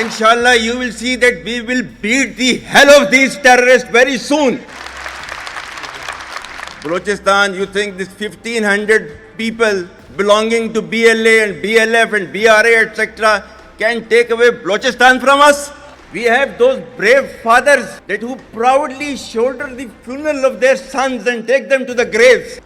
Inshallah, you will see that we will beat the hell of these terrorists very soon. Balochistan, you think this 1500 people belonging to BLA and BLF and BRA, etc., can take away Balochistan from us? We have those brave fathers that who proudly shoulder the funeral of their sons and take them to the graves.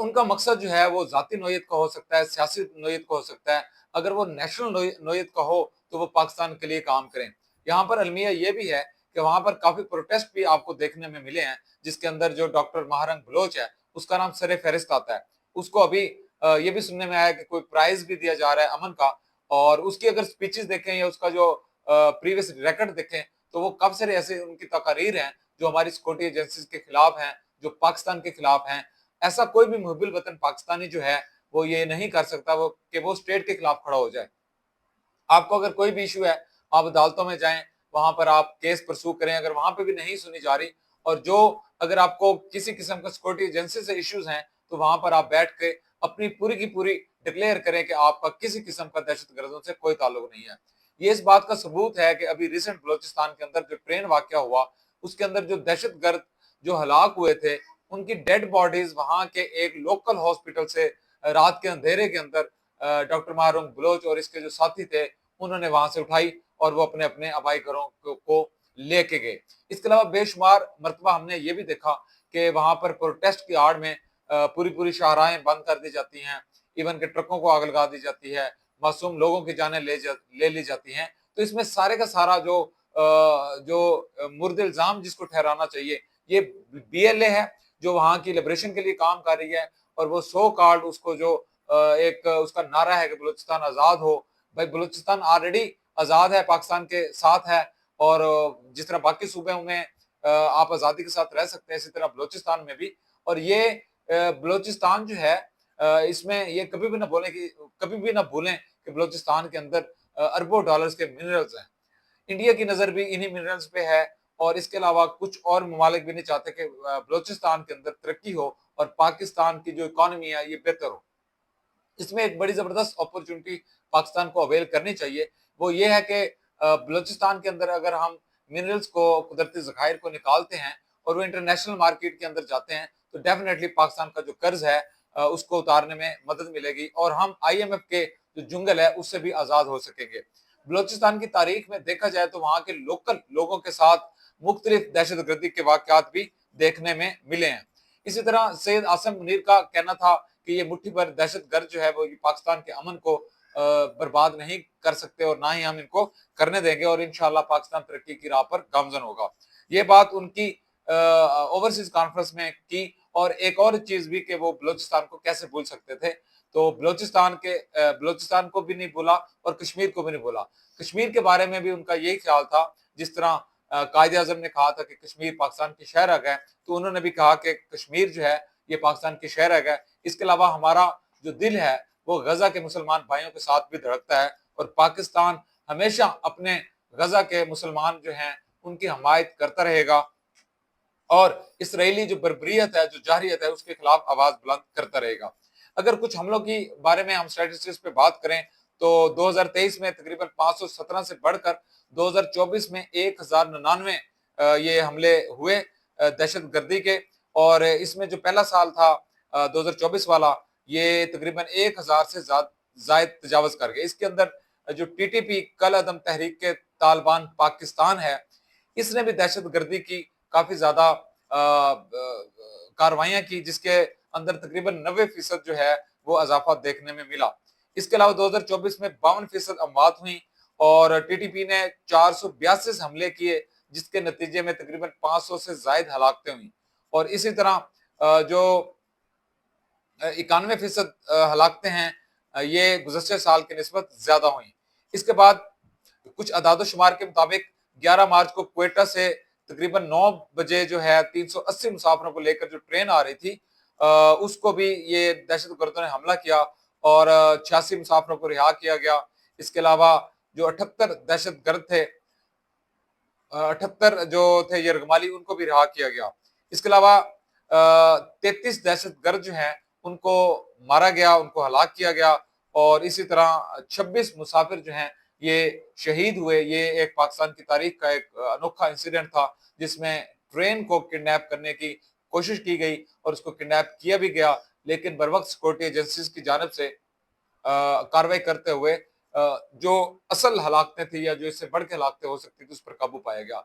ان کا مقصد جو ہے وہ ذاتی نوعیت کا ہو سکتا ہے, سیاسی نوعیت کا ہو سکتا ہے. اگر وہ نیشنل نوعیت کا ہو تو وہ پاکستان کے لیے کام کریں. یہاں پر المیہ یہ بھی ہے کہ وہاں پر کافی پروٹیسٹ بھی آپ کو دیکھنے میں ملے ہیں, جس کے اندر جو ڈاکٹر مہارنگ بلوچ ہے اس کا نام سر فہرست آتا ہے. اس کو ابھی یہ بھی سننے میں آیا کہ کوئی پرائز بھی دیا جا رہا ہے امن کا, اور اس کی اگر سپیچز دیکھیں یا اس کا جو پریویس ریکارڈ دیکھیں تو وہ کب سے ایسے ان کی تقاریر ہیں جو ہماری سیکورٹی ایجنسیز کے خلاف ہیں, جو پاکستان کے خلاف ہیں. ایسا کوئی بھی محب الوطن پاکستانی جو ہے وہ یہ نہیں کر سکتا وہ کہ وہ اسٹیٹ کے خلاف کھڑا ہو جائے. آپ کو اگر کوئی بھی ایشو ہے آپ عدالتوں میں جائیں, وہاں پر آپ کیس پرسو کریں, اگر وہاں پہ بھی نہیں سنی جا رہی, اور جو اگر آپ کو کسی قسم کا سیکورٹی ایجنسی سے ایشوز ہیں تو وہاں پر آپ بیٹھ کے اپنی پوری کی پوری ڈکلیئر کریں کہ آپ کا کسی قسم کا دہشت گردوں سے کوئی تعلق نہیں ہے. یہ اس بات کا ثبوت ہے کہ ابھی ریسنٹ بلوچستان کے اندر جو ٹرین واقعہ ہوا اس کے اندر جو دہشت گرد جو ہلاک ہوئے تھے ان کی ڈیڈ باڈیز وہاں کے ایک لوکل ہاسپٹل سے رات کے اندھیرے کے اندر ڈاکٹر مہارنگ بلوچ اور اس کے جو ساتھی تھے انہوں نے وہاں سے اٹھائی اور وہ اپنے اپنے آبائی گھروں کو لے کے گئے. اس کے علاوہ بے شمار مرتبہ ہم نے یہ بھی دیکھا کہ وہاں پر پروٹیسٹ کی آڑ میں پوری شاہراہیں بند کر دی جاتی ہیں, ایون کہ ٹرکوں کو آگ لگا دی جاتی ہے, معصوم لوگوں کی جانیں لے لی جاتی ہیں. تو اس میں سارے کا سارا جو مرد الزام جس کو ٹھہرانا چاہیے یہ بی ایل اے ہے جو وہاں کی لبریشن کے لیے کام کر رہی ہے, اور وہ سو کارڈ اس کو جو ایک اس کا نعرہ ہے کہ بلوچستان آزاد ہو. بھائی بلوچستان آلریڈی آزاد ہے, پاکستان کے ساتھ ہے, اور جس طرح باقی صوبوں میں آپ آزادی کے ساتھ رہ سکتے ہیں اسی طرح بلوچستان میں بھی. اور یہ بلوچستان جو ہے اس میں یہ کبھی بھی نہ بھولیں کہ بلوچستان کے اندر اربوں ڈالرز کے منرلز ہیں. انڈیا کی نظر بھی انہی منرلز پہ ہے, اور اس کے علاوہ کچھ اور ممالک بھی نہیں چاہتے کہ بلوچستان کے اندر ترقی ہو اور پاکستان کی جو اکانومی ہے یہ بہتر ہو. اس میں ایک بڑی زبردست اپرچونٹی پاکستان کو اویل کرنی چاہیے. وہ یہ ہے کہ بلوچستان کے اندر اگر ہم منرلز کو, قدرتی ذخائر کو نکالتے ہیں اور وہ انٹرنیشنل مارکیٹ کے اندر جاتے ہیں تو ڈیفینیٹلی پاکستان کا جو قرض ہے اس کو اتارنے میں مدد ملے گی, اور ہم آئی ایم ایف کے جو جنگل ہے اس سے بھی آزاد ہو سکیں گے. بلوچستان کی تاریخ میں دیکھا جائے تو وہاں کے لوکل لوگوں کے ساتھ مختلف دہشت گردی کے واقعات بھی دیکھنے میں ملے ہیں. اسی طرح سید عاصم منیر کا کہنا تھا کہ یہ مٹھی بھر دہشت گرد جو ہے وہ پاکستان کے امن کو برباد نہیں کر سکتے اور نہ ہی ہم ان کو کرنے دیں گے, اور انشاءاللہ پاکستان ترقی کی راہ پر گامزن ہوگا. یہ بات ان کی اوورسیز کانفرنس میں کی. اور ایک اور چیز بھی کہ وہ بلوچستان کو کیسے بھول سکتے تھے, تو بلوچستان کو بھی نہیں بولا اور کشمیر کو بھی نہیں بولا. کشمیر کے بارے میں بھی ان کا یہی خیال تھا, جس طرح قائد اعظم نے کہا تھا کہ کشمیر پاکستان کی شہر رہ گئے, تو انہوں نے بھی کہا کہ کشمیر جو ہے یہ پاکستان کی شہر رہ گئے. اس کے علاوہ ہمارا جو دل ہے وہ غزہ کے مسلمان بھائیوں کے ساتھ بھی دھڑکتا ہے, اور پاکستان ہمیشہ اپنے غزہ کے مسلمان جو ہیں ان کی حمایت کرتا رہے گا, اور اسرائیلی جو بربریت ہے, جو جارحیت ہے, اس کے خلاف آواز بلند کرتا رہے گا. اگر کچھ حملوں کی بارے میں ہم اسٹیٹسٹکس پہ بات کریں تو 2023 میں تقریباً 517 سے بڑھ کر 2024 میں 1099 یہ حملے ہوئے دہشت گردی کے, اور اس میں جو پہلا سال تھا 2024 والا یہ تقریباً 1000 سے زائد تجاوز کر گئے. اس کے اندر جو ٹی ٹی پی کل عدم تحریک کے طالبان پاکستان ہے, اس نے بھی دہشت گردی کی کافی زیادہ کاروائیاں کی, جس کے اندر تقریباً 90% جو ہے وہ اضافہ دیکھنے میں ملا. اس کے علاوہ 2024 میں 52% اموات ہوئیں, اور ٹی ٹی پی نے 482 حملے کیے, جس کے نتیجے میں تقریباً 500 سے زائد ہلاکتیں ہوئیں, اور اسی طرح جو 91% ہلاکتیں ہیں یہ گزشتہ سال کی نسبت زیادہ ہوئیں. اس کے بعد کچھ اعداد و شمار کے مطابق 11 مارچ کو کوئٹہ سے تقریباً 9 بجے جو ہے 380 مسافروں کو لے کر جو ٹرین آ رہی تھی اس کو بھی یہ دہشت گردوں نے حملہ کیا اور 86 مسافروں کو رہا کیا گیا. اس کے علاوہ جو 78 دہشت گرد تھے 78 جو تھے یرغمالی ان کو بھی رہا کیا گیا. اس کے علاوہ 33 دہشت گرد جو ہیں ان کو مارا گیا, ان کو ہلاک کیا گیا, اور اسی طرح 26 مسافر جو ہیں یہ شہید ہوئے. یہ ایک پاکستان کی تاریخ کا ایک انوکھا انسیڈنٹ تھا جس میں ٹرین کو کڈنیپ کرنے کی کوشش کی گئی اور اس کو کڈنیپ کیا بھی گیا, لیکن بروقت سیکورٹی ایجنسیز کی جانب سے کارروائی کرتے ہوئے جو اصل ہلاکتیں تھیں یا جو اس سے بڑھ کے ہلاکتیں ہو سکتی تھی اس پر قابو پایا گیا.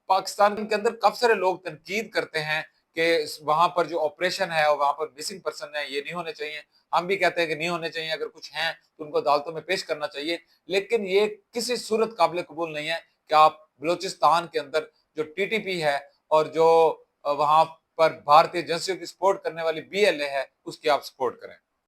پاکستان کے اندر کافی سارے لوگ تنقید کرتے ہیں کہ وہاں پر جو آپریشن ہے اور وہاں پر مسنگ پرسن ہے یہ نہیں ہونے چاہیے. ہم بھی کہتے ہیں کہ نہیں ہونے چاہیے, اگر کچھ ہیں تو ان کو عدالتوں میں پیش کرنا چاہیے, لیکن یہ کسی صورت قابل قبول نہیں ہے کہ آپ بلوچستان کے اندر جو ٹی ٹی پی ہے اور جو وہاں پر بھارتی ایجنسیوں کی سپورٹ کرنے والی بی ایل اے ہے اس کی آپ سپورٹ کریں.